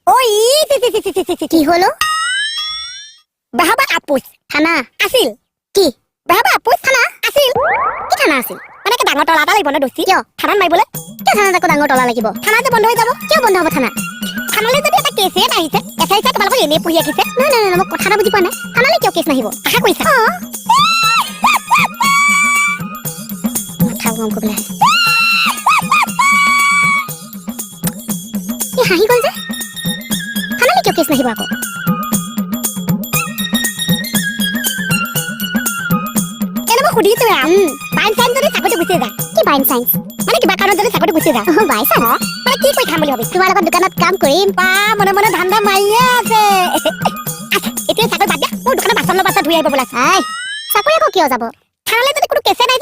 ওই কি হলো বাহাবা আপুস থানা আছিল কি বাহাবা আপুস থানা আছিল কি থানা আছিল মানে কি ডাঙৰ তলা এটা লাগিব ন দোষী কিয় থানাত মাৰিবলৈ কিয় থানাত আকৌ ডাঙৰ তলা লাগিব থানা যে বন্ধ হৈ যাব কিয় বন্ধ হ'ব থানা থানালৈ যদি এটা কেছে আহিছে এছাইছে তোমালোকৰ এনে পঢ়ি ৰাখিছে নহয় মই কথা এটা বুজি পোৱা নাই থানালৈ কিয় কেছ নাহিব আশা কৰিছা মাথা গৰম কৰিবলৈ এই হাঁহি গ'ল যে থানালৈ কিয় কেছ নাহিব আকৌ সুধিছো বাইন চাইন্স যদি চাকৰিটো গুচি যায় কি বাইন চাইন্স মানে কিবা কাৰণত যদি চাকৰিটো গুচি যায় বাই চাইন্স মানে কি কৰি খাম বুলি ভাবিছো তোমাৰ লগত দোকানত কাম কৰিম বা মনে মনে ধান্দা মাৰিয়ে আছে এতিয়া চাকৰি বাদ দিয়া মোৰ দোকানত বাচন বাচন ধুই আহিব বোলা চাই চাকৰি আকৌ কিয় যাব থানালৈ যদি কোনো কেছে নাই